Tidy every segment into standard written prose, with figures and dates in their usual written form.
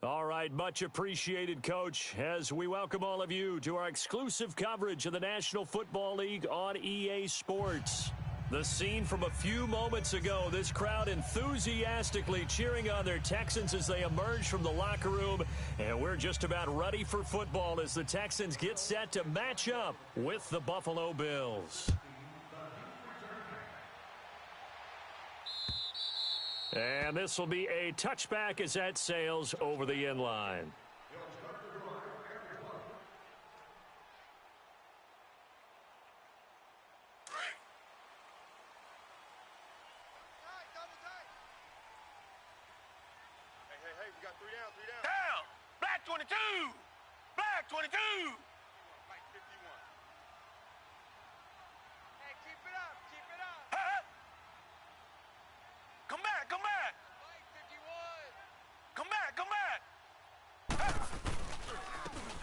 All right, much appreciated, Coach, as we welcome all of you to our exclusive coverage of the National Football League on EA Sports. The scene from a few moments ago, this crowd enthusiastically cheering on their Texans as they emerge from the locker room, and we're just about ready for football as the Texans get set to match up with the Buffalo Bills. And this will be a touchback as that sails over the end line. Hey, we got three down. Down! Black 22! Black 22! White 51. Hey, keep it up. Huh? Come back! White 51. Come back!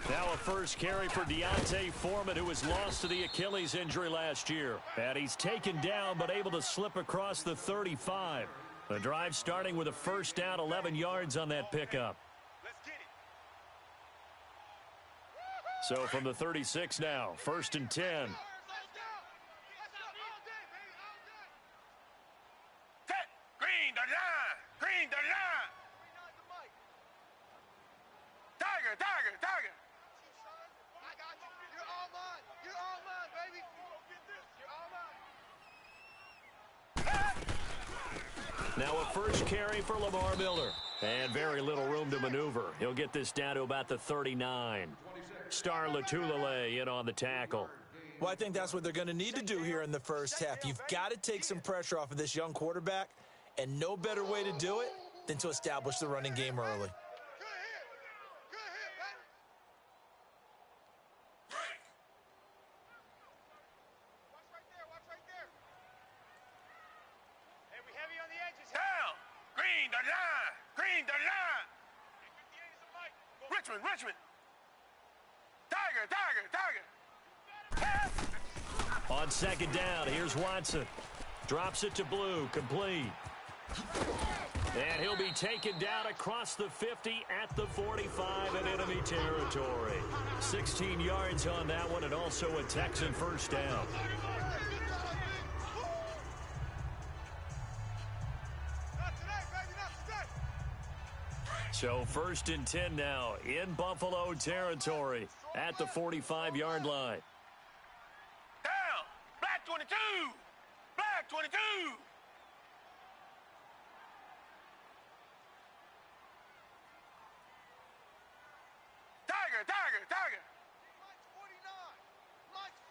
Now a first carry for Deontay Foreman, who was lost to the Achilles injury last year. And he's taken down but able to slip across the 35. The drive starting with a first down, 11 yards on that pickup. Let's get it. So from the 36 now, 1st and 10. Set! Green the line! Tiger! I got you. You're all mine, baby. You're all mine. Now a first carry for Lamar Miller. And very little room to maneuver. He'll get this down to about the 39. Star Latulele in on the tackle. Well, I think that's what they're going to need to do here in the first half. You've got to take some pressure off of this young quarterback, and no better way to do it than to establish the running game early. Good hit, baby. Watch right there. Hey, we heavy on the edges. Down! Green the line! Hey, 58 is a mic. Richmond! Tiger! On second down, here's Watson. Drops it to Blue, complete. And he'll be taken down across the 50 at the 45 in enemy territory. 16 yards on that one, and also a Texan first down. Not today, baby, not today. So 1st and 10 now in Buffalo territory at the 45-yard line. Down! Black 22! Tiger! Mike's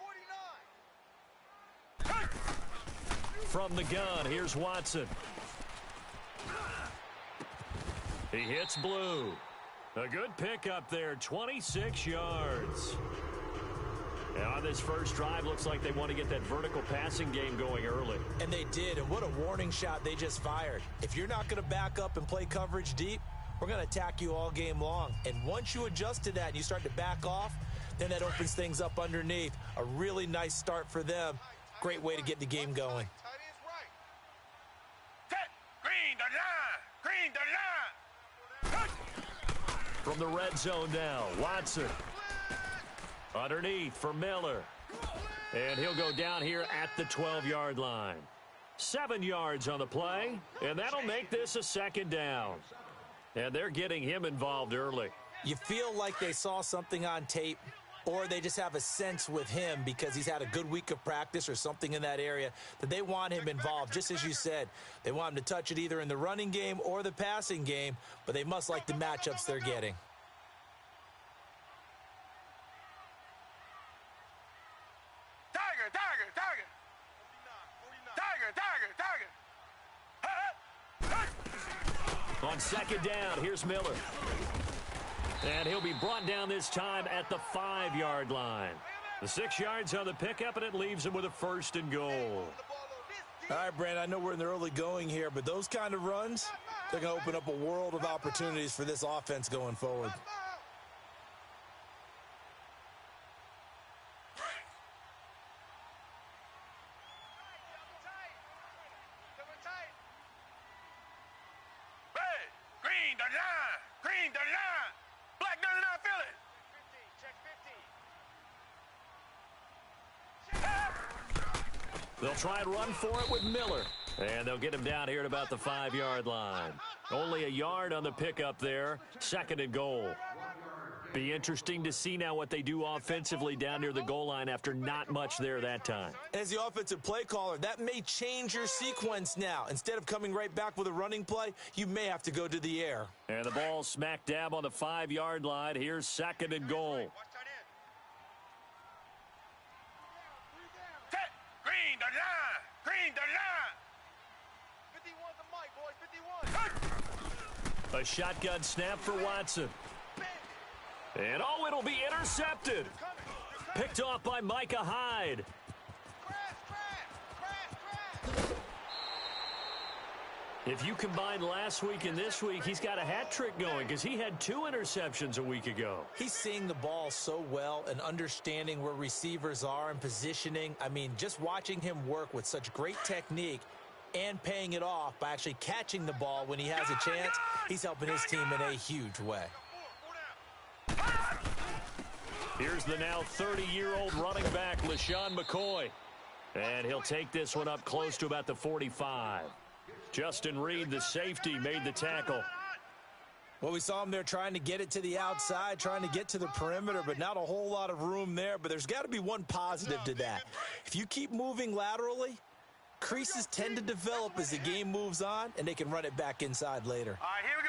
49. From the gun, here's Watson. He hits Blue. A good pickup there, 26 yards. And on this first drive, looks like they want to get that vertical passing game going early. And they did, and what a warning shot they just fired. If you're not going to back up and play coverage deep, we're going to attack you all game long. And once you adjust to that and you start to back off, then that opens things up underneath. A really nice start for them. Great way to get the game going. Tight end's right. Set! Green the line! From the red zone now, Watson. Underneath for Miller. And he'll go down here at the 12-yard line. 7 yards on the play, and that'll make this a second down. And they're getting him involved early. You feel like they saw something on tape, or they just have a sense with him because he's had a good week of practice or something in that area that they want him involved. Just as you said, they want him to touch it either in the running game or the passing game, but they must like the matchups they're getting. Tiger! On second down, here's Miller. And he'll be brought down this time at the 5-yard line. The 6 yards on the pickup, and it leaves him with a 1st and goal. All right, Brandon, I know we're in the early going here, but those kind of runs, they're going to open up a world of opportunities for this offense going forward. Green the line. Green the line. Black 99 Philly. 50, check 50. They'll try and run for it with Miller. And they'll get him down here at about the 5-yard line. Only a yard on the pickup there. 2nd and goal. Be interesting to see now what they do offensively down near the goal line after not much there that time. As the offensive play caller, that may change your sequence now. Instead of coming right back with a running play, you may have to go to the air. And the ball smack dab on the 5-yard line. Here's 2nd and goal. Set. Green the line. Green the line. 51's the mic, boys. 51. A shotgun snap for Watson. And, oh, it'll be intercepted. Picked off by Micah Hyde. If you combine last week and this week, he's got a hat trick going because he had 2 interceptions a week ago. He's seeing the ball so well and understanding where receivers are and positioning. I mean, just watching him work with such great technique and paying it off by actually catching the ball when he has a chance, he's helping his team in a huge way. Here's the now 30-year-old running back, LaShawn McCoy. And he'll take this one up close to about the 45. Justin Reed, the safety, made the tackle. Well, we saw him there trying to get it to the outside, trying to get to the perimeter, but not a whole lot of room there. But there's got to be one positive to that. If you keep moving laterally, creases tend to develop as the game moves on, and they can run it back inside later. All right, here we go.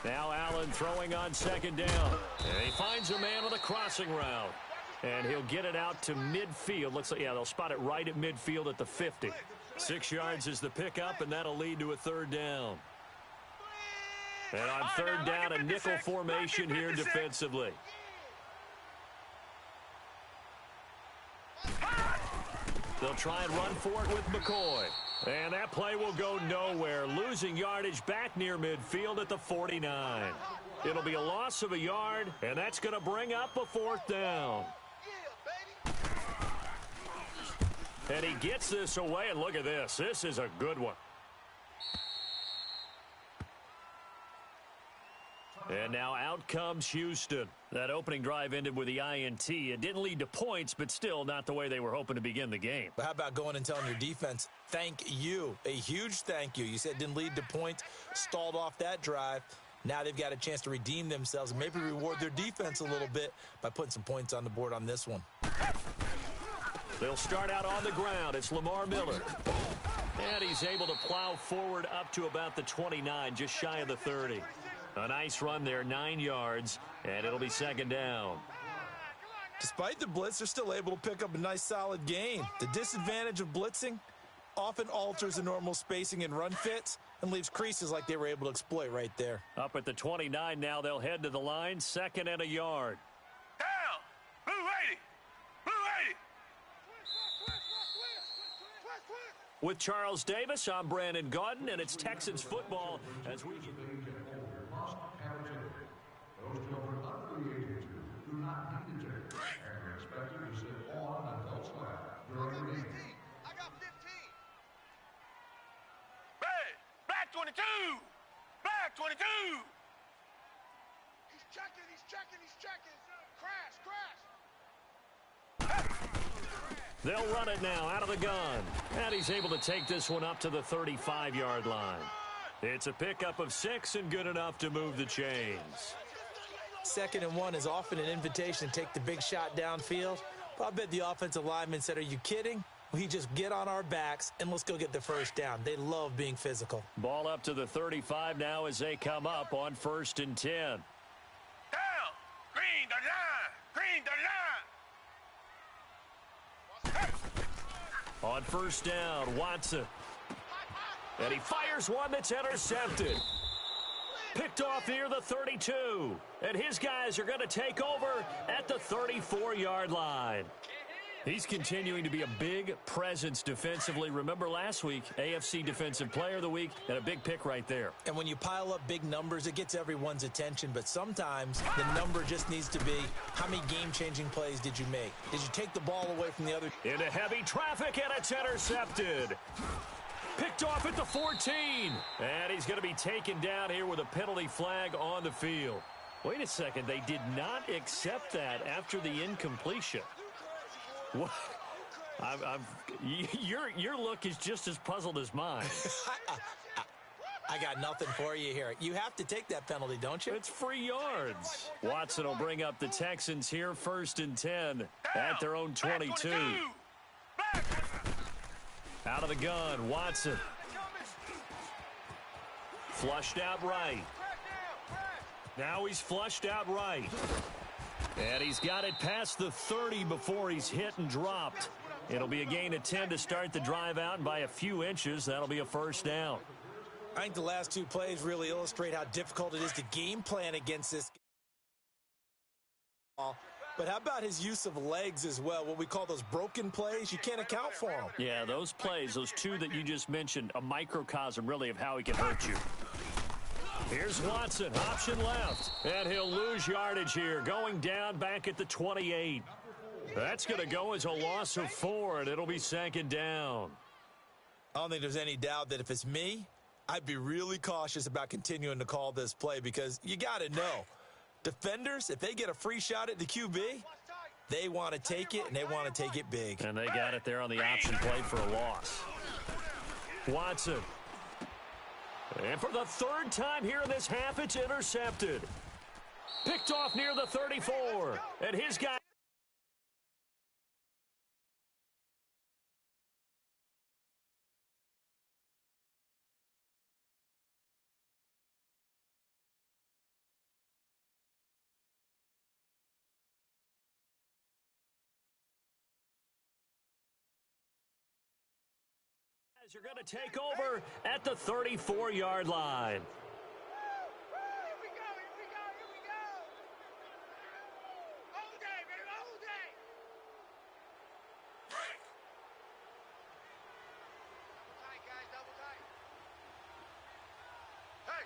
Now Allen throwing on 2nd down. And he finds a man on the crossing route. And he'll get it out to midfield. Looks like, yeah, they'll spot it right at midfield at the 50. 6 yards is the pickup, and that'll lead to a 3rd down. And on 3rd down, a nickel formation here defensively. They'll try and run for it with McCoy. And that play will go nowhere, losing yardage back near midfield at the 49. It'll be a loss of a yard, and that's going to bring up a 4th down. And he gets this away, and look at this. This is a good one. And now out comes Houston. That opening drive ended with the INT. It didn't lead to points, but still not the way they were hoping to begin the game. But how about going and telling your defense, thank you, a huge thank you. You said it didn't lead to points, stalled off that drive. Now they've got a chance to redeem themselves and maybe reward their defense a little bit by putting some points on the board on this one. They'll start out on the ground. It's Lamar Miller. And he's able to plow forward up to about the 29, just shy of the 30. A nice run there, 9 yards, and it'll be 2nd down. Despite the blitz, they're still able to pick up a nice solid gain. The disadvantage of blitzing often alters the normal spacing and run fits and leaves creases like they were able to exploit right there. Up at the 29 now, they'll head to the line, 2nd and a yard. Down. Blue 80. Blue 80. With Charles Davis, I'm Brandon Gaudin, and it's Texans football as we get... Those children under the age of 2 do not need to take and are expected to sit on an adult's lap during the game. I got 15. Red. Black 22. Black 22. He's checking, he's checking, he's checking. Crash, crash. They'll run it now out of the gun. And he's able to take this one up to the 35-yard line. It's a pickup of 6 and good enough to move the chains. 2nd and 1 is often an invitation to take the big shot downfield. But I bet the offensive lineman said, are you kidding? We just get on our backs and let's go get the 1st down. They love being physical. Ball up to the 35 now as they come up on 1st and 10. Down. Green the line. Green the line. On 1st down, Watson. And he fires one that's intercepted. Picked off near the 32. And his guys are going to take over at the 34-yard line. He's continuing to be a big presence defensively. Remember last week, AFC Defensive Player of the Week, and a big pick right there. And when you pile up big numbers, it gets everyone's attention. But sometimes the number just needs to be, how many game-changing plays did you make? Did you take the ball away from the other? Into heavy traffic, and it's intercepted. Picked off at the 14. And he's going to be taken down here with a penalty flag on the field. Wait a second. They did not accept that after the incompletion. What? Your look is just as puzzled as mine. I got nothing for you here. You have to take that penalty, don't you? It's free yards. Watson will bring up the Texans here 1st and 10 at their own 22. Out of the gun, Watson. Flushed out right. Now he's flushed out right. And he's got it past the 30 before he's hit and dropped. It'll be a gain of 10 to start the drive out, and by a few inches, that'll be a first down. I think the last two plays really illustrate how difficult it is to game plan against this. But how about his use of legs as well, what we call those broken plays? You can't account for them. Yeah, those plays, those two that you just mentioned, a microcosm really of how he can hurt you. Here's Watson, option left, and he'll lose yardage here, going down back at the 28. That's going to go as a loss of 4, and it'll be 2nd down. I don't think there's any doubt that if it's me, I'd be really cautious about continuing to call this play because you got to know, defenders, if they get a free shot at the QB, they want to take it, and they want to take it big. And they got it there on the option play for a loss. Watson. And for the 3rd time here in this half, it's intercepted. Picked off near the 34. And his guy. You're going to take over at the 34-yard line. Here we go, here we go, here we go. All day, baby, all day. Tight, guys, double tight. Hey!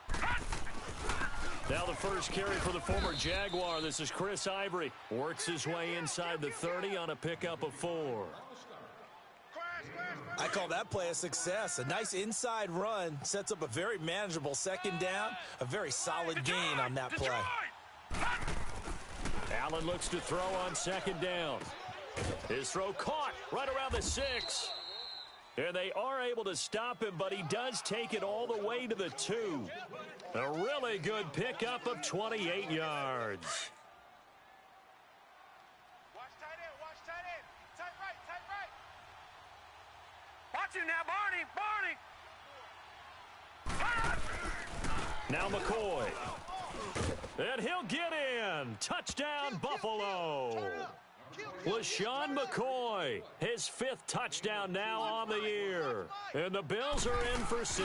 Now the first carry for the former Jaguar. This is Chris Ivory. Works his way inside the 30 on a pickup of 4. I call that play a success. A nice inside run sets up a very manageable 2nd down, a very solid gain on that play. Allen looks to throw on 2nd down. His throw caught right around the 6. And they are able to stop him, but he does take it all the way to the 2. A really good pickup of 28 yards. Watch tight end, tight right, tight right. Watch him now, Barney. Now McCoy. And he'll get in. Touchdown, Buffalo. LaShawn McCoy, his 5th touchdown now on the year. And the Bills are in for 6.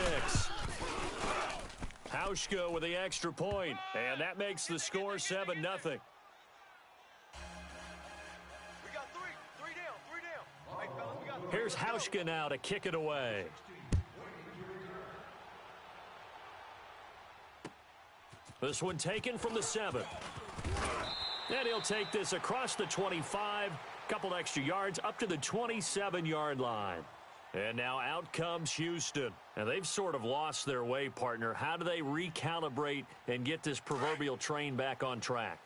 Hauschka with the extra point, and that makes the score 7-0. We got 3 down. Hey, fellas, we got 3. Here's Hauschka now to kick it away. This one taken from the 7. And he'll take this across the 25, couple extra yards up to the 27-yard line. And now out comes Houston. And they've sort of lost their way, partner. How do they recalibrate and get this proverbial train back on track?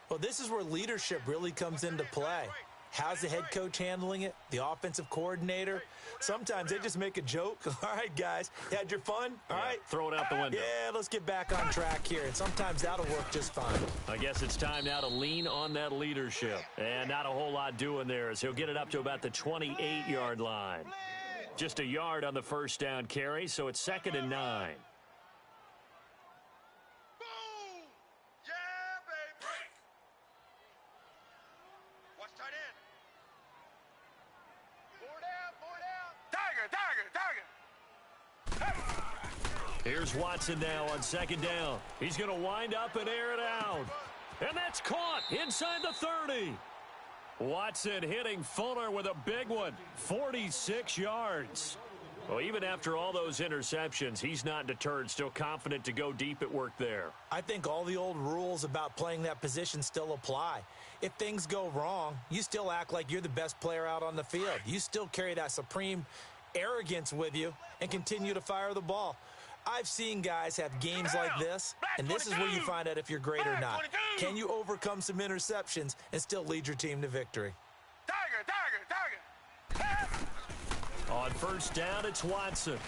Well, this is where leadership really comes into play. How's the head coach handling it? The offensive coordinator? Sometimes they just make a joke. All right, guys, you had your fun? All right. Throw it out the window. Yeah, let's get back on track here. And sometimes that'll work just fine. I guess it's time now to lean on that leadership. And not a whole lot doing there as he'll get it up to about the 28-yard line. Just a yard on the first down carry, so it's 2nd and 9. Boom! Yeah, baby! Watch tight end. 4 down. Tiger. Here's Watson now on 2nd down. He's going to wind up and air it out. And that's caught inside the 30. Watson hitting Fuller with a big one, 46 yards. Well, even after all those interceptions, he's not deterred, still confident to go deep at work there. I think all the old rules about playing that position still apply. If things go wrong, you still act like you're the best player out on the field. You still carry that supreme arrogance with you and continue to fire the ball. I've seen guys have games like this, and this is where you find out if you're great or not. Can you overcome some interceptions and still lead your team to victory? On first down, it's Watson.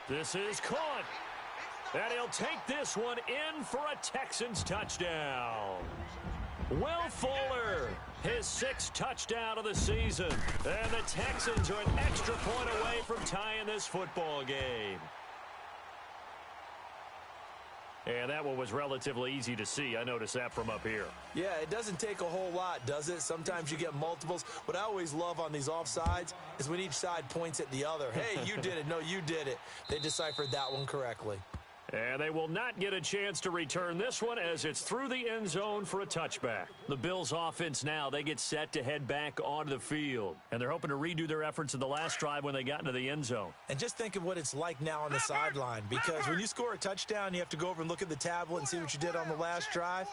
This is caught. And he'll take this one in for a Texans touchdown. Will Fuller, his 6th touchdown of the season. And the Texans are an extra point away from tying this football game. And that one was relatively easy to see. I noticed that from up here. Yeah, it doesn't take a whole lot, does it? Sometimes you get multiples. What I always love on these offsides is when each side points at the other. Hey, you did it. No, you did it. They deciphered that one correctly. And they will not get a chance to return this one as it's through the end zone for a touchback. The Bills offense now, they get set to head back onto the field. And they're hoping to redo their efforts in the last drive when they got into the end zone. And just think of what it's like now on the sideline, because when you score a touchdown, you have to go over and look at the tablet and see what you did on the last drive.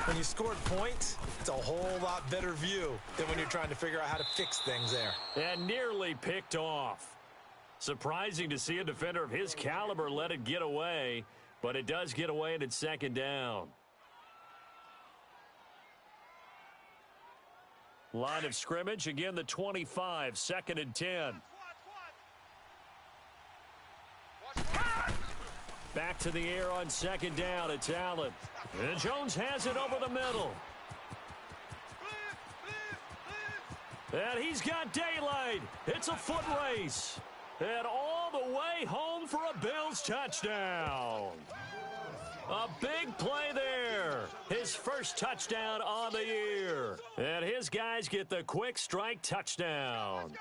When you scored points, it's a whole lot better view than when you're trying to figure out how to fix things there. And nearly picked off. Surprising to see a defender of his caliber let it get away, but it does get away and it's second down. Line of scrimmage, again the 25, 2nd and 10. Back to the air on 2nd down, it's Allen. And Jones has it over the middle. And he's got daylight. It's a foot race. And all the way home for a Bills touchdown. A big play there. His first touchdown on the year. And his guys get the quick strike touchdown.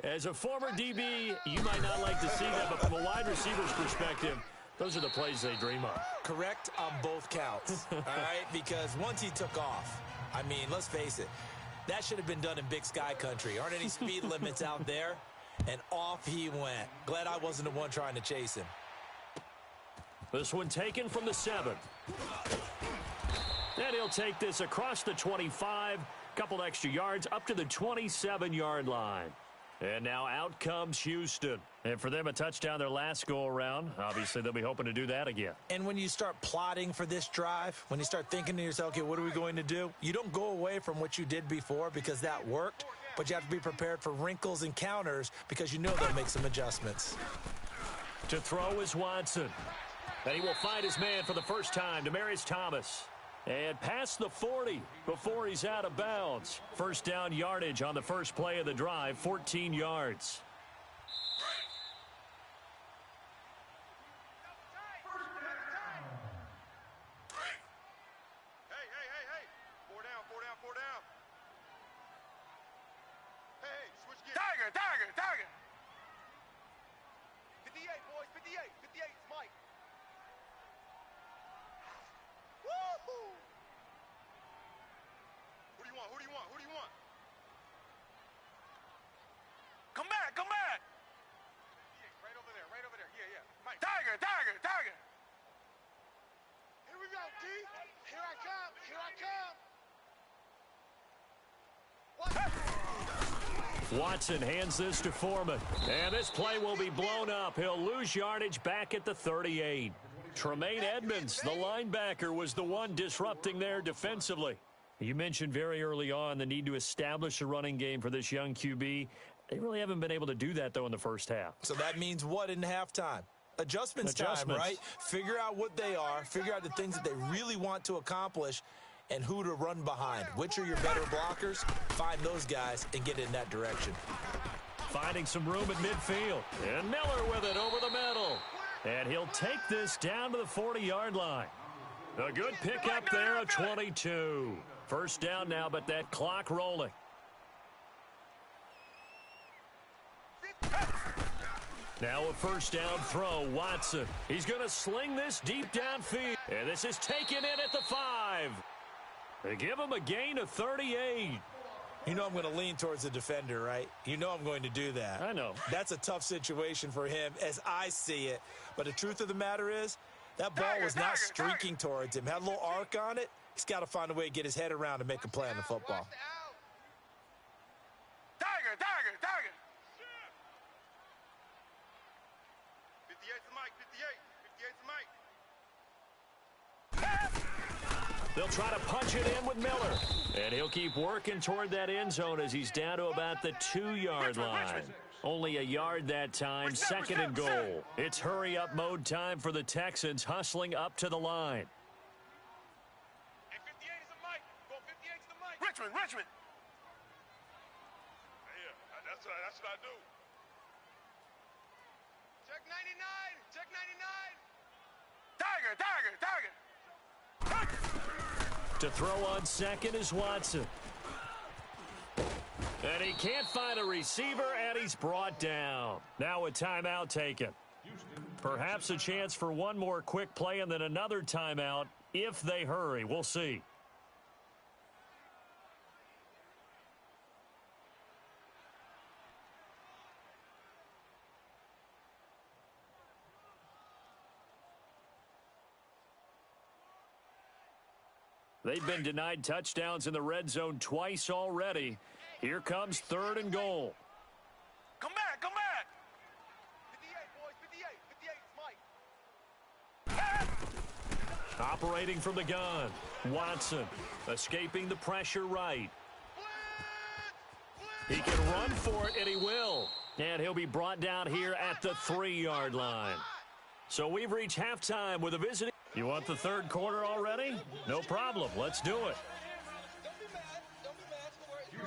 As a former DB, you might not like to see that, but from a wide receiver's perspective, those are the plays they dream of. Correct on both counts, all right? Because once he took off, I mean, let's face it, that should have been done in Big Sky country. Aren't any speed limits out there? And off he went. Glad I wasn't the one trying to chase him. This one taken from the 7. And he'll take this across the 25, couple extra yards up to the 27-yard line. And now out comes Houston. And for them, a touchdown their last go-around. Obviously, they'll be hoping to do that again. And when you start plotting for this drive, when you start thinking to yourself, okay, what are we going to do? You don't go away from what you did before because that worked. But you have to be prepared for wrinkles and counters because you know they'll make some adjustments. To throw is Watson. And he will find his man for the first time, Demaryius Thomas. And past the 40 before he's out of bounds. First down yardage on the first play of the drive, 14 yards. Tiger! 58, boys, 58, 58, it's Mike. Woo-hoo! Who do you want? Come back! 58, right over there, yeah. Mike. Tiger! Here we go, D. Here I come. Watson hands this to Foreman. And this play will be blown up. He'll lose yardage back at the 38. Tremaine Edmonds, the linebacker, was the one disrupting there defensively. You mentioned very early on the need to establish a running game for this young QB. They really haven't been able to do that, though, in the first half. So that means what in halftime? Adjustments time, right? Figure out what they are. Figure out the things that they really want to accomplish and who to run behind. Which are your better blockers? Find those guys and get in that direction. Finding some room at midfield. And Miller with it over the middle. And he'll take this down to the 40-yard line. A good pickup there of 22. First down now, but that clock rolling. Now a first down throw, Watson. He's going to sling this deep downfield. And this is taken in at the 5. They give him a gain of 38. You know I'm going to lean towards the defender, right? You know I'm going to do that. I know. That's a tough situation for him as I see it. But the truth of the matter is, that ball was not streaking towards him. Had a little arc on it. He's got to find a way to get his head around and make a play on the football. Tiger! They'll try to punch it in with Miller. And he'll keep working toward that end zone as he's down to about the 2-yard line. Only a yard that time, 2nd and goal. It's hurry-up mode time for the Texans, hustling up to the line. Hey, 58 is the mic. Go 58 is the mic. Richmond. Yeah, that's what I do. Check 99. Check 99. Tiger. To throw on second is Watson. And he can't find a receiver, and he's brought down. Now a timeout taken. Perhaps a chance for one more quick play and then another timeout if they hurry. We'll see. They've been denied touchdowns in the red zone twice already. Here comes 3rd and goal. Come back. 58 is Mike. Operating from the gun. Watson escaping the pressure right. He can run for it, and he will. And he'll be brought down here at the 3-yard line. So we've reached halftime with a visiting. You want the 3rd quarter already? No problem. Let's do it.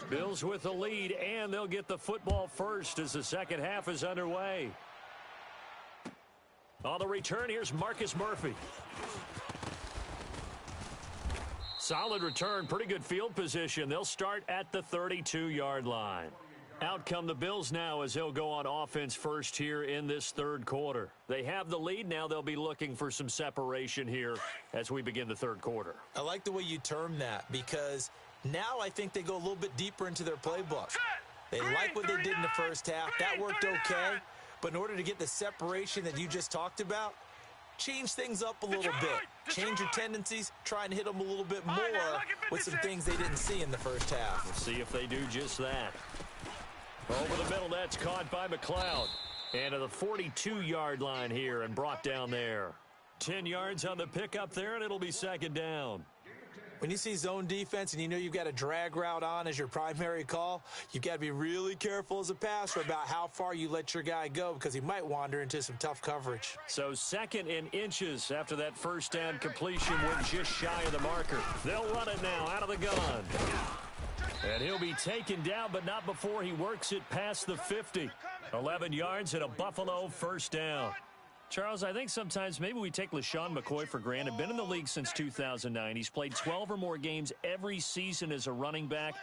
Bills with the lead, and they'll get the football first as the second half is underway. On the return, here's Marcus Murphy. Solid return, pretty good field position. They'll start at the 32-yard line. Out come the Bills now as they'll go on offense first here in this 3rd quarter. They have the lead. Now they'll be looking for some separation here as we begin the 3rd quarter. I like the way you term that because now I think they go a little bit deeper into their playbook. They like what they did in the first half. That worked okay. But in order to get the separation that you just talked about, change things up a little bit. Change your tendencies. Try and hit them a little bit more with some things they didn't see in the first half. We'll see if they do just that. Over the middle, that's caught by McLeod. And to the 42-yard line here and brought down there. 10 yards on the pickup there, and it'll be 2nd down. When you see zone defense and you know you've got a drag route on as your primary call, you've got to be really careful as a passer about how far you let your guy go because he might wander into some tough coverage. So 2nd and inches after that first down completion went just shy of the marker. They'll run it now out of the gun. And he'll be taken down, but not before he works it past the 50. 11 yards and a Buffalo first down. Charles, I think sometimes maybe we take LaShawn McCoy for granted. Been in the league since 2009. He's played 12 or more games every season as a running back.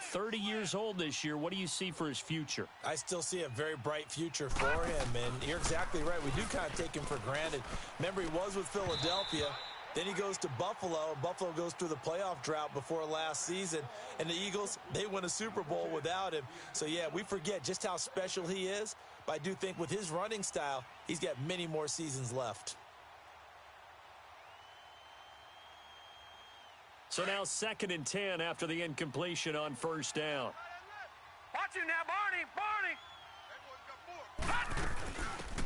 30 years old this year. What do you see for his future? I still see a very bright future for him, and you're exactly right. We do kind of take him for granted. Remember, he was with Philadelphia. Then he goes to Buffalo, and Buffalo goes through the playoff drought before last season. And the Eagles, they win a Super Bowl without him. So, yeah, we forget just how special he is. But I do think with his running style, he's got many more seasons left. So now 2nd and 10 after the incompletion on first down. Watch him now, Barney.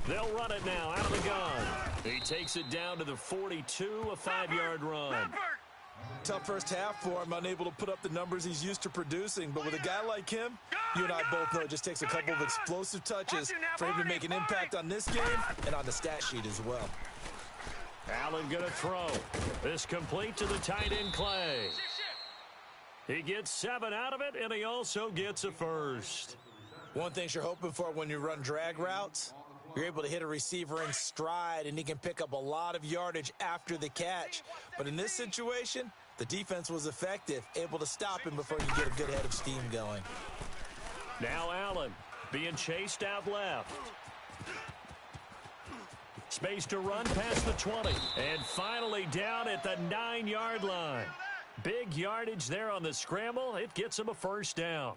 They'll run it now out of the gun. He takes it down to the 42, a 5-yard run. Tough first half for him, unable to put up the numbers he's used to producing. But with a guy like him, you and I both know it just takes a couple of explosive touches for him to make an impact on this game and on the stat sheet as well. Allen going to throw. This complete to the tight end, Clay. He gets 7 out of it, and he also gets a first. One thing you're hoping for when you run drag routes, you're able to hit a receiver in stride, and he can pick up a lot of yardage after the catch. But in this situation, the defense was effective, able to stop him before you get a good head of steam going. Now Allen being chased out left. Space to run past the 20. And finally down at the 9-yard line. Big yardage there on the scramble. It gets him a first down.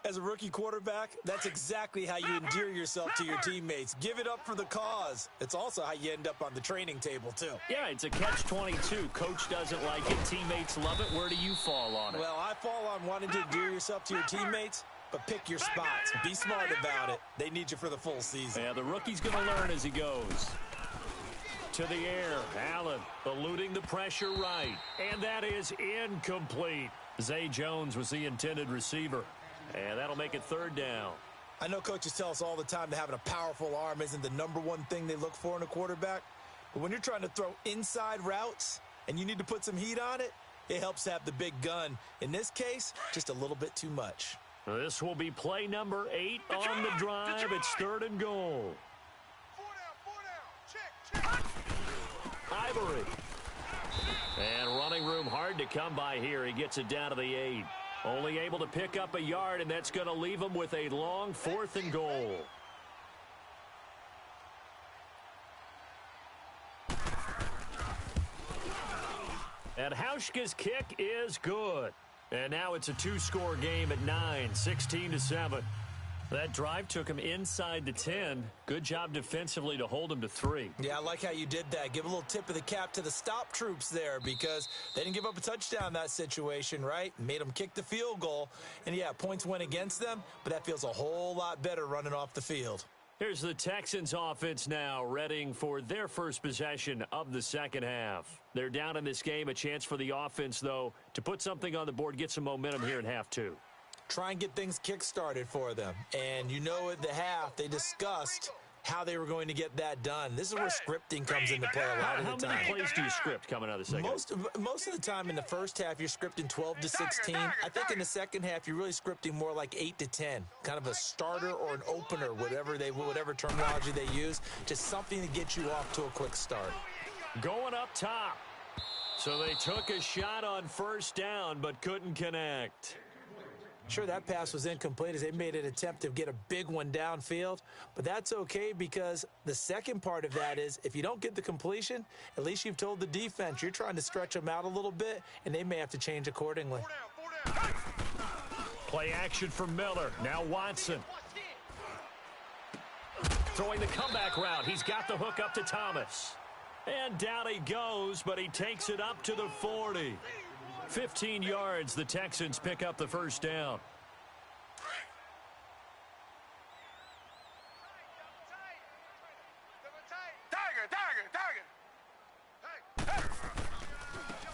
As a rookie quarterback, that's exactly how you endear yourself to your teammates. Give it up for the cause. It's also how you end up on the training table, too. Yeah, it's a catch-22. Coach doesn't like it. Teammates love it. Where do you fall on it? Well, I fall on wanting to endear yourself to your teammates, but pick your spots. Be smart about it. They need you for the full season. Yeah, the rookie's going to learn as he goes. to the air. Allen eluding the pressure right. And that is incomplete. Zay Jones was the intended receiver. And that'll make it third down. I know coaches tell us all the time that having a powerful arm isn't the #1 thing they look for in a quarterback. But when you're trying to throw inside routes and you need to put some heat on it, it helps to have the big gun. In this case, just a little bit too much. This will be play number 8 on the drive. It's 3rd and goal. 4 down. Check. Ivory. And running room hard to come by here. He gets it down to the 8. Only able to pick up a yard, and that's going to leave him with a long 4th and goal. And Hauschka's kick is good. And now it's a 2-score game at 9, 16-7. That drive took him inside the 10. Good job defensively to hold him to 3. Yeah, I like how you did that. Give a little tip of the cap to the stop troops there because they didn't give up a touchdown in that situation, right? Made them kick the field goal. And, yeah, points went against them, but that feels a whole lot better running off the field. Here's the Texans offense now, readying for their first possession of the second half. They're down in this game. A chance for the offense, though, to put something on the board, get some momentum here in half 2. Try and get things kick-started for them. And you know at the half, they discussed how they were going to get that done. This is where scripting comes into play a lot of the time. How many plays do you script coming out of the second? Most of the time in the first half, you're scripting 12 to 16. I think in the second half, you're really scripting more like 8 to 10. Kind of a starter or an opener, whatever terminology they use. Just something to get you off to a quick start. Going up top. So they took a shot on first down, but couldn't connect. Sure, that pass was incomplete as they made an attempt to get a big one downfield, but that's okay because the second part of that is if you don't get the completion, at least you've told the defense you're trying to stretch them out a little bit, and they may have to change accordingly. 4 down. Play action from Miller. Now Watson. Throwing the comeback route. He's got the hook up to Thomas. And down he goes, but he takes it up to the 40. 15 yards, the Texans pick up the first down.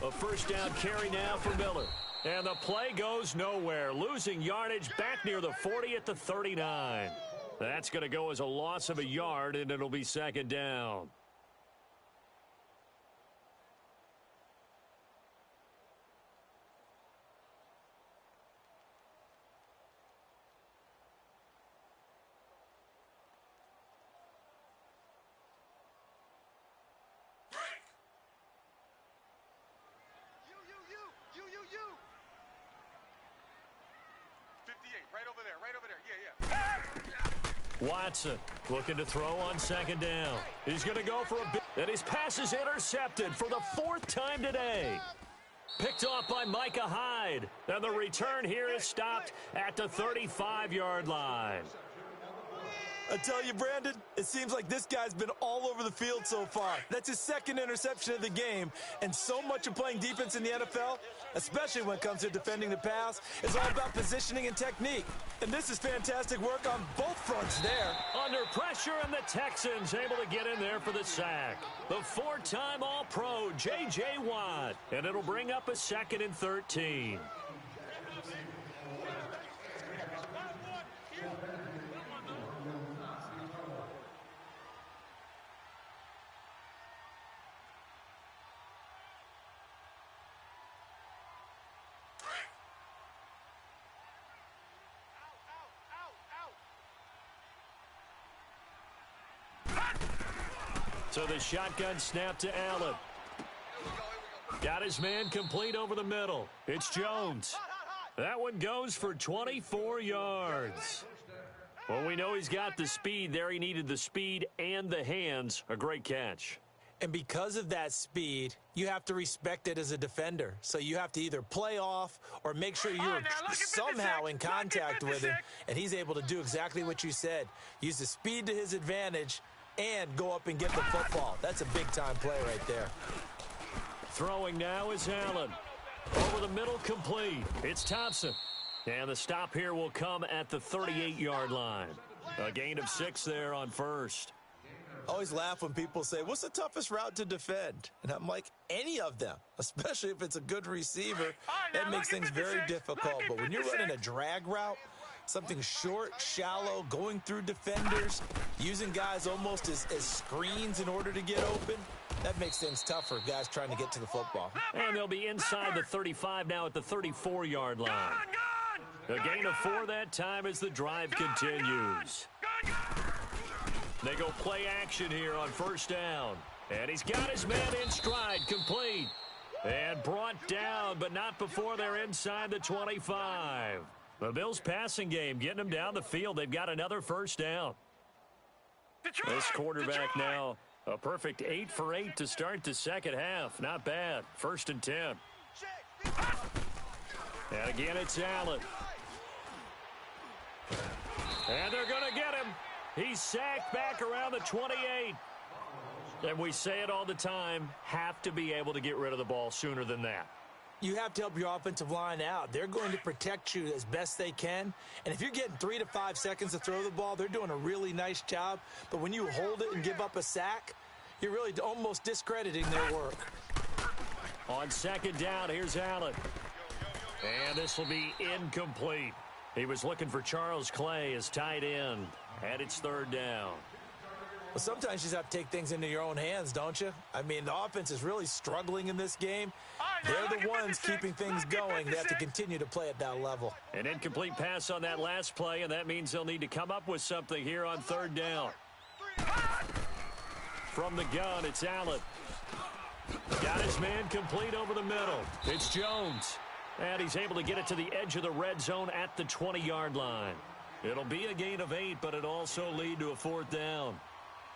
A first down carry now for Miller. And the play goes nowhere. Losing yardage back near the 40 at the 39. That's going to go as a loss of a yard, and it'll be second down. You. 58, right over there. Yeah. Watson looking to throw on second down. He's going to go for a big, and his pass is intercepted for the 4th time today. Picked off by Micah Hyde. And the return here is stopped at the 35-yard line. I tell you, Brandon, it seems like this guy's been all over the field so far. That's his 2nd interception of the game, and so much of playing defense in the NFL, especially when it comes to defending the pass, is all about positioning and technique. And this is fantastic work on both fronts there. Under pressure, and the Texans able to get in there for the sack. The 4-time All-Pro, J.J. Watt, and it'll bring up a 2nd and 13. So the shotgun snap to Allen. Got his man complete over the middle. It's Jones. That one goes for 24 yards. Well, we know he's got the speed there. He needed the speed and the hands. A great catch. And because of that speed, you have to respect it as a defender. So you have to either play off or make sure you're somehow in contact with him. And he's able to do exactly what you said. Use the speed to his advantage and go up and get the football. That's a big-time play right there. Throwing now is Allen. Over the middle, complete. It's Thompson. And the stop here will come at the 38-yard line. A gain of 6 there on first. I always laugh when people say, what's the toughest route to defend? And I'm like, any of them, especially if it's a good receiver. That makes things very difficult. But when you're running a drag route, something short, shallow, going through defenders, using guys almost as screens in order to get open, that makes things tough for guys trying to get to the football. And they'll be inside the 35 now at the 34-yard line. A gain of 4 that time as the drive continues. They go play action here on first down. And he's got his man in stride, complete. And brought down, but not before they're inside the 25. The Bills' passing game getting them down the field. They've got another first down. This quarterback now, a perfect 8 for 8 to start the second half. Not bad. 1st and 10. And again, it's Allen. And they're going to get him. He's sacked back around the 28. And we say it all the time, have to be able to get rid of the ball sooner than that. You have to help your offensive line out. They're going to protect you as best they can. And if you're getting 3 to 5 seconds to throw the ball, they're doing a really nice job. But when you hold it and give up a sack, you're really almost discrediting their work. On second down, here's Allen. And this will be incomplete. He was looking for Charles Clay as tight end. And it's 3rd down. Well, sometimes you just have to take things into your own hands, don't you? I mean, the offense is really struggling in this game. They're the ones keeping things going. They have to continue to play at that level. An incomplete pass on that last play, and that means they'll need to come up with something here on 3rd down. From the gun, it's Allen. Got his man complete over the middle. It's Jones. And he's able to get it to the edge of the red zone at the 20-yard line. It'll be a gain of 8, but it'll also lead to a 4th down.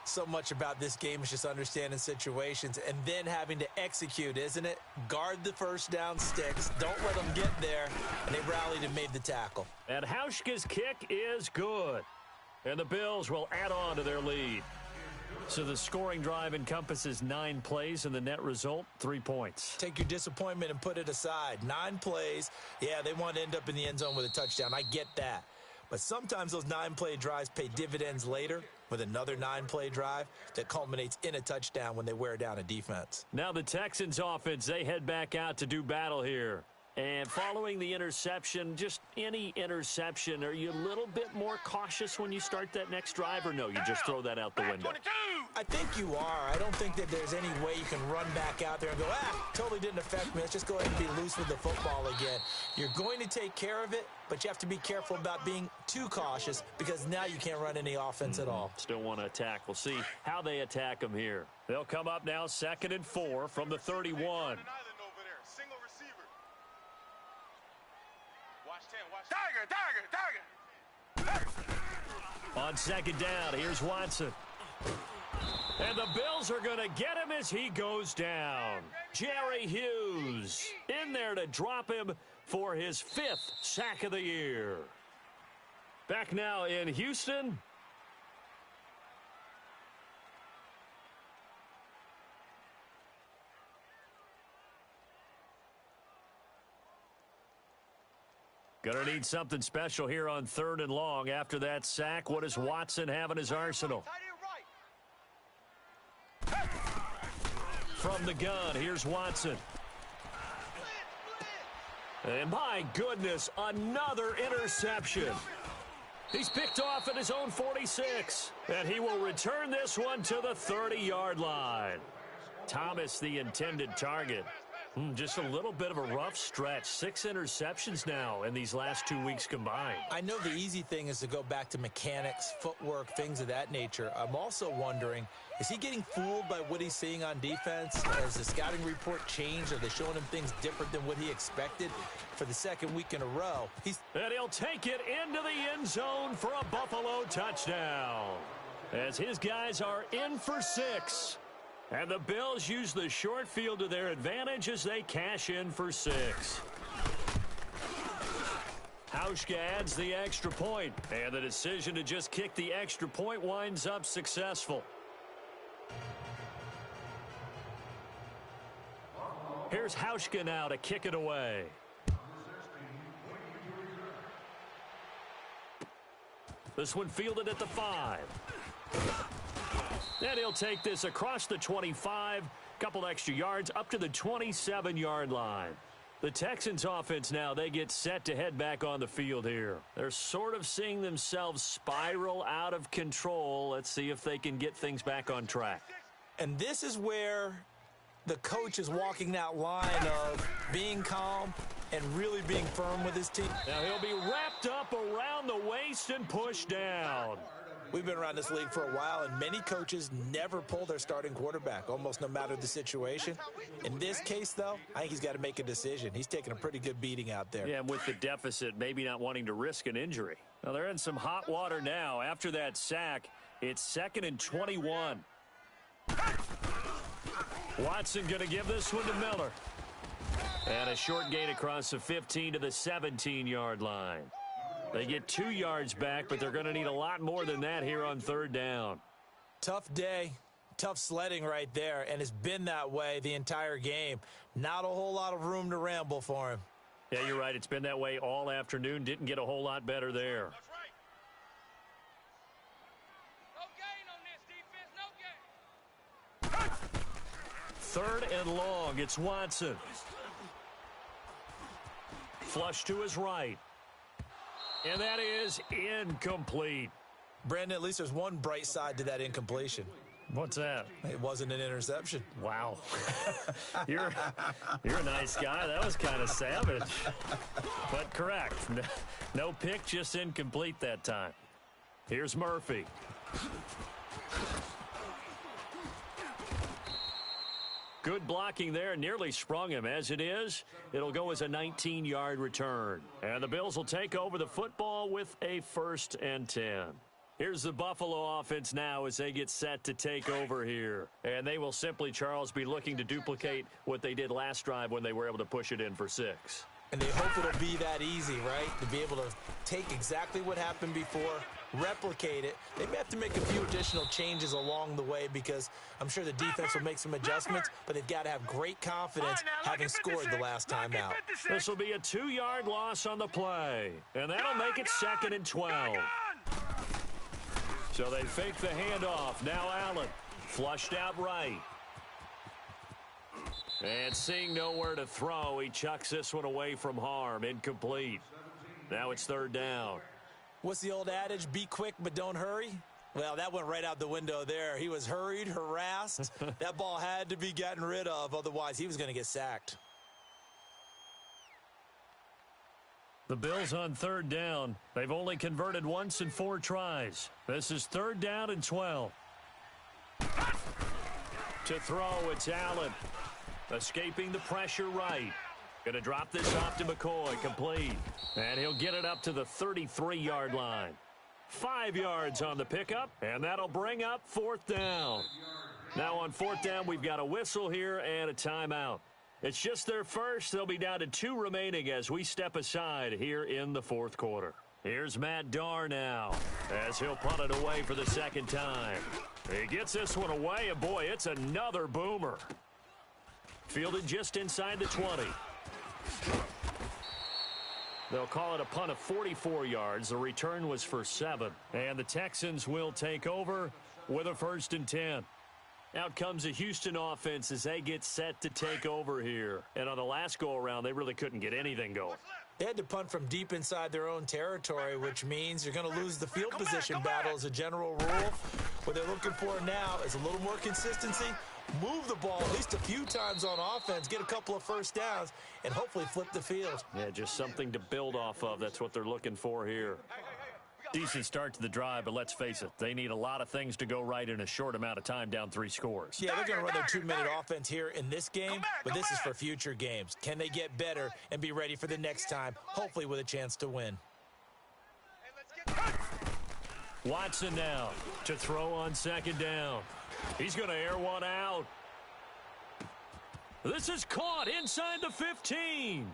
So much about this game is just understanding situations and then having to execute, isn't it? Guard the first down sticks. Don't let them get there. And they rallied and made the tackle. And Hauschka's kick is good. And the Bills will add on to their lead. So the scoring drive encompasses 9 plays, and the net result, 3 points. Take your disappointment and put it aside. 9 plays. Yeah, they want to end up in the end zone with a touchdown. I get that. But sometimes those 9-play drives pay dividends later with another 9-play drive that culminates in a touchdown when they wear down a defense. Now the Texans offense, they head back out to do battle here. And following the interception, just any interception, are you a little bit more cautious when you start that next drive, or no, you just throw that out the window? I think you are. I don't think that there's any way you can run back out there and go, totally didn't affect me. Let's just go ahead and be loose with the football again. You're going to take care of it, but you have to be careful about being too cautious because now you can't run any offense at all. Still want to attack. We'll see how they attack them here. They'll come up now 2nd and 4 from the 31. Tiger. On second down, here's Watson. And the Bills are going to get him as he goes down. Jerry Hughes in there to drop him for his 5th sack of the year. Back now in Houston. Gonna need something special here on 3rd and long. After that sack, what does Watson have in his arsenal? From the gun, here's Watson. And my goodness, another interception. He's picked off at his own 46. And he will return this one to the 30-yard line. Thomas, the intended target. Just a little bit of a rough stretch. 6 interceptions now in these last 2 weeks combined. I know the easy thing is to go back to mechanics, footwork, things of that nature. I'm also wondering, is he getting fooled by what he's seeing on defense? Has the scouting report changed? Are they showing him things different than what he expected for the 2nd week in a row? And he'll take it into the end zone for a Buffalo touchdown. As his guys are in for 6. And the Bills use the short field to their advantage as they cash in for 6. Hauschka adds the extra point, and the decision to just kick the extra point winds up successful. Here's Hauschka now to kick it away. This one fielded at the 5. And he'll take this across the 25, couple extra yards up to the 27-yard line. The Texans offense now, they get set to head back on the field here. They're sort of seeing themselves spiral out of control. Let's see if they can get things back on track. And this is where the coach is walking that line of being calm and really being firm with his team. Now he'll be wrapped up around the waist and pushed down. We've been around this league for a while, and many coaches never pull their starting quarterback, almost no matter the situation. In this case, though, I think he's got to make a decision. He's taking a pretty good beating out there. Yeah, and with the deficit, maybe not wanting to risk an injury. Now, they're in some hot water now. After that sack, it's 2nd and 21. Watson going to give this one to Miller. And a short gain across the 15 to the 17-yard line. They get 2 yards back, but they're going to need a lot more than that here on 3rd down. Tough day, tough sledding right there, and it's been that way the entire game. Not a whole lot of room to ramble for him. Yeah, you're right. It's been that way all afternoon. Didn't get a whole lot better there. No gain on this defense, no gain. 3rd and long. It's Watson. Flush to his right. And that is incomplete. Brandon, at least there's one bright side to that incompletion. What's that? It wasn't an interception. Wow. You're a nice guy. That was kind of savage. But correct. No pick, just incomplete that time. Here's Murphy. Good blocking there, nearly sprung him. As it is, it'll go as a 19-yard return. And the Bills will take over the football with a 1st and 10. Here's the Buffalo offense now as they get set to take over here. And they will simply, Charles, be looking to duplicate what they did last drive when they were able to push it in for 6. And they hope it'll be that easy, right? To be able to take exactly what happened before, replicate it. They may have to make a few additional changes along the way because I'm sure the defense will make some adjustments, but they've got to have great confidence having scored the last time out. This will be a 2-yard loss on the play, and that'll make it 2nd and 12. So they fake the handoff. Now Allen flushed out right. And seeing nowhere to throw, he chucks this one away from harm. Incomplete. Now it's 3rd down. What's the old adage? Be quick, but don't hurry? Well, that went right out the window there. He was hurried, harassed. That ball had to be gotten rid of. Otherwise, he was going to get sacked. The Bills on 3rd down. They've only converted once in 4 tries. This is 3rd down and 12. To throw, it's Allen. Escaping the pressure right. Going to drop this off to McCoy. Complete. And he'll get it up to the 33-yard line. 5 yards on the pickup, and that'll bring up 4th down. Now on 4th down, we've got a whistle here and a timeout. It's just their first. They'll be down to 2 remaining as we step aside here in the 4th quarter. Here's Matt Darr now as he'll punt it away for the 2nd time. He gets this one away, and boy, it's another boomer. Fielded just inside the 20. They'll call it a punt of 44 yards. The return was for 7. And the Texans will take over with a 1st and 10. Out comes the Houston offense as they get set to take over here. And on the last go-around, they really couldn't get anything going. They had to punt from deep inside their own territory, which means you're going to lose the field position battle as a general rule. What they're looking for now is a little more consistency. Move the ball at least a few times on offense, get a couple of 1st downs, and hopefully flip the field. Yeah, just something to build off of. That's what they're looking for here. Decent start to the drive, but let's face it, they need a lot of things to go right in a short amount of time, down 3 scores. Yeah, they're going to run their 2-minute offense here in this game, but this is for future games. Can they get better and be ready for the next time, hopefully with a chance to win? Watson now to throw on 2nd down. He's going to air one out. This is caught inside the 15.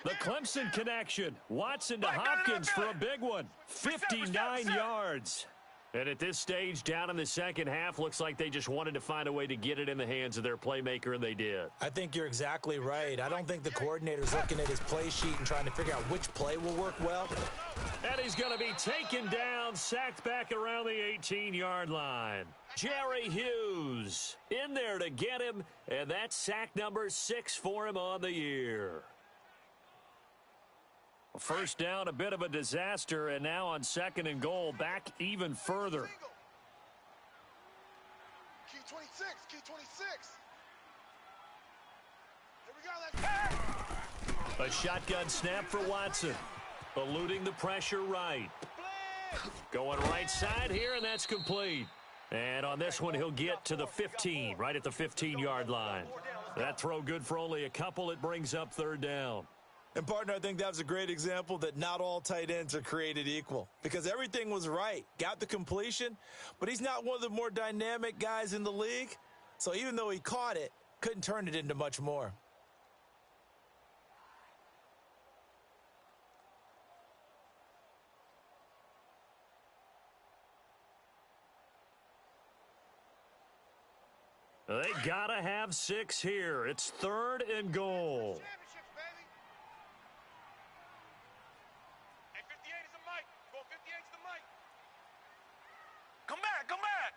The Clemson connection. Watson to Hopkins for a big one. 59 yards. And at this stage, down in the second half, looks like they just wanted to find a way to get it in the hands of their playmaker, and they did. I think you're exactly right. I don't think the coordinator's looking at his play sheet and trying to figure out which play will work well. And he's going to be taken down, sacked back around the 18-yard line. Jerry Hughes in there to get him, and that's sack number 6 for him on the year. First down, a bit of a disaster, and now on 2nd and goal, back even further. Key 26, key 26. Here we go, let's go. A shotgun snap for Watson, eluding the pressure right. Going right side here, and that's complete. And on this one, he'll get to the 15, right at the 15-yard line. That throw good for only a couple. It brings up 3rd down. And, partner, I think that was a great example that not all tight ends are created equal because everything was right. Got the completion, but he's not one of the more dynamic guys in the league. So even though he caught it, couldn't turn it into much more. They gotta have 6 here. It's 3rd and goal. Championships, baby. Hey, 58 is the mic. Go 58 is the mic. Come back, come back.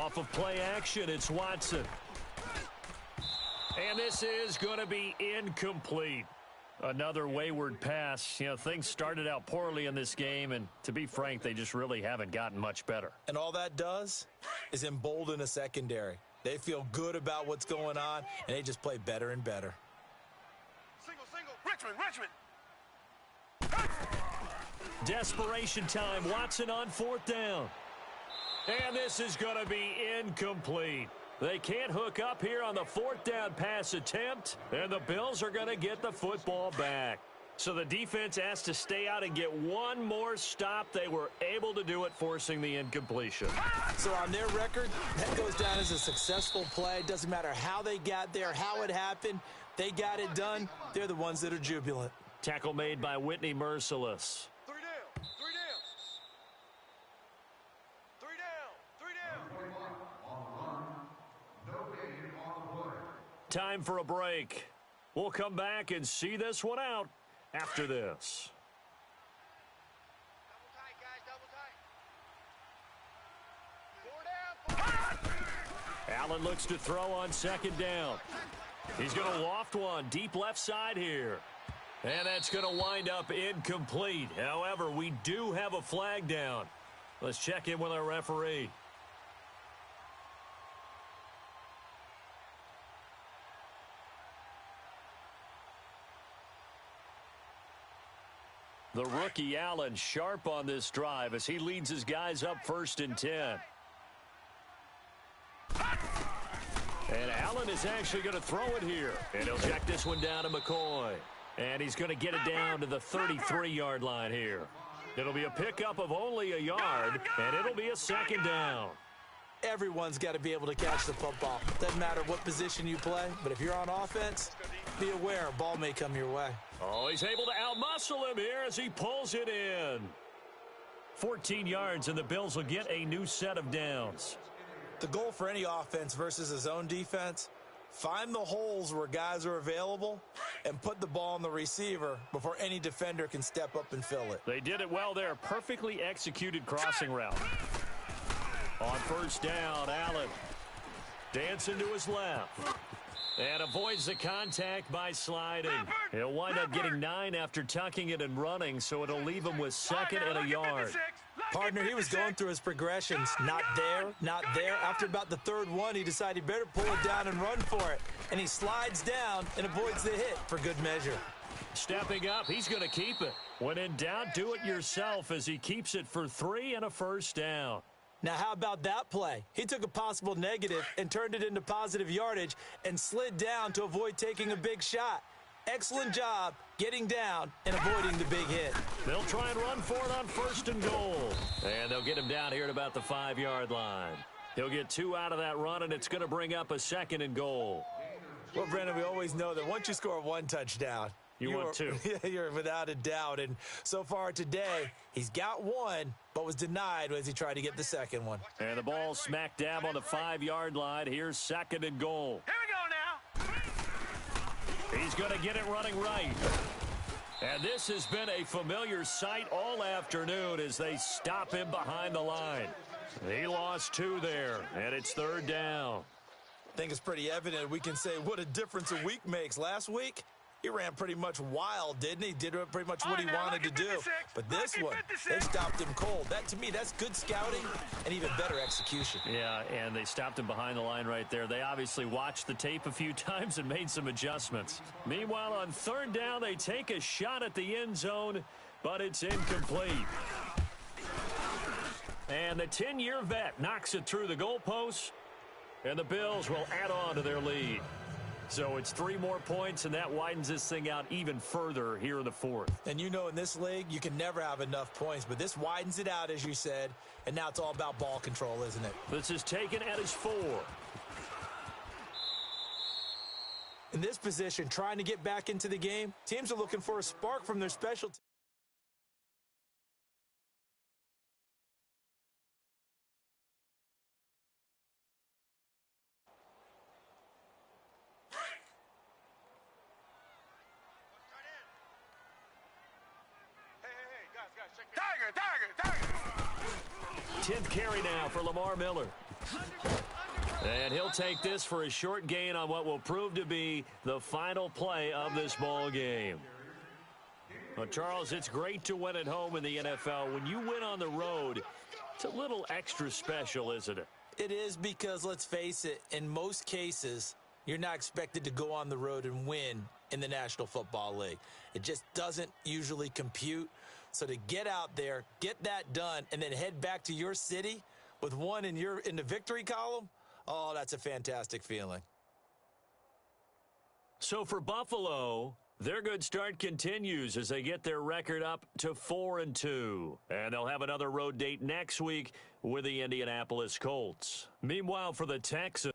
Off of play action, it's Watson. And this is going to be incomplete. Another wayward pass. You know, things started out poorly in this game, and to be frank, they just really haven't gotten much better. And all that does is embolden a secondary. They feel good about what's going on, and they just play better and better. Single, single. Richmond. Desperation time. Watson on 4th down. And this is going to be incomplete. They can't hook up here on the 4th down pass attempt, and the Bills are going to get the football back. So the defense has to stay out and get one more stop. They were able to do it, forcing the incompletion. So on their record, that goes down as a successful play. Doesn't matter how they got there, how it happened. They got it done. They're the ones that are jubilant. Tackle made by Whitney Merciless. 3 down, 3 down. 3 down, 3 down. Time for a break. We'll come back and see this one out after this. Double tight, guys, double tight. 4 down. Allen looks to throw on 2nd down. He's going to loft one deep left side here. And that's going to wind up incomplete. However, we do have a flag down. Let's check in with our referee. The rookie Allen sharp on this drive as he leads his guys up 1st and 10. And Allen is actually going to throw it here. And he'll check this one down to McCoy. And he's going to get it down to the 33-yard line here. It'll be a pickup of only a yard, and it'll be a 2nd down. Everyone's got to be able to catch the football. Doesn't matter what position you play, but if you're on offense, be aware a ball may come your way. Oh, he's able to outmuscle him here as he pulls it in. 14 yards, and the Bills will get a new set of downs. The goal for any offense versus his own defense, find the holes where guys are available and put the ball on the receiver before any defender can step up and fill it. They did it well there. Perfectly executed crossing route. On 1st down, Allen dancing to his left. And avoids the contact by sliding. He'll wind up getting 9 after tucking it and running, so it'll leave him with 2nd and a yard. Partner, he was going through his progressions. Not there, not there. After about the 3rd one, he decided he better pull it down and run for it. And he slides down and avoids the hit for good measure. Stepping up, he's going to keep it. When in doubt, do it yourself as he keeps it for 3 and a 1st down. Now, how about that play? He took a possible negative and turned it into positive yardage and slid down to avoid taking a big shot. Excellent job getting down and avoiding the big hit. They'll try and run for it on 1st and goal. And they'll get him down here at about the 5-yard line. He'll get 2 out of that run, and it's going to bring up a 2nd and goal. Well, Brandon, we always know that once you score 1 touchdown, you want 2. You're without a doubt. And so far today, he's got 1, but was denied as he tried to get the 2nd one. And the ball smack dab on the 5-yard line. Here's 2nd and goal. Here we go now. He's going to get it running right. And this has been a familiar sight all afternoon as they stop him behind the line. He lost 2 there, and it's 3rd down. I think it's pretty evident we can say what a difference a week makes. Last week, he ran pretty much wild, didn't he? Did pretty much what he wanted to do. But this one, they stopped him cold. That, to me, that's good scouting and even better execution. Yeah, and they stopped him behind the line right there. They obviously watched the tape a few times and made some adjustments. Meanwhile, on 3rd down, they take a shot at the end zone, but it's incomplete. And the 10-year vet knocks it through the goalposts, and the Bills will add on to their lead. So it's 3 more points, and that widens this thing out even further here in the 4th. And you know in this league, you can never have enough points, but this widens it out, as you said, and now it's all about ball control, isn't it? This is taken at his 4. In this position, trying to get back into the game, teams are looking for a spark from their special teams. Tiger! 10th carry now for Lamar Miller. And he'll take this for a short gain on what will prove to be the final play of this ball game. Well, Charles, it's great to win at home in the NFL. When you win on the road, it's a little extra special, isn't it? It is, because, let's face it, in most cases, you're not expected to go on the road and win in the National Football League. It just doesn't usually compute. So to get out there, get that done, and then head back to your city with one in the victory column, oh, that's a fantastic feeling. So for Buffalo, their good start continues as they get their record up to 4-2. And they'll have another road date next week with the Indianapolis Colts. Meanwhile, for the Texans,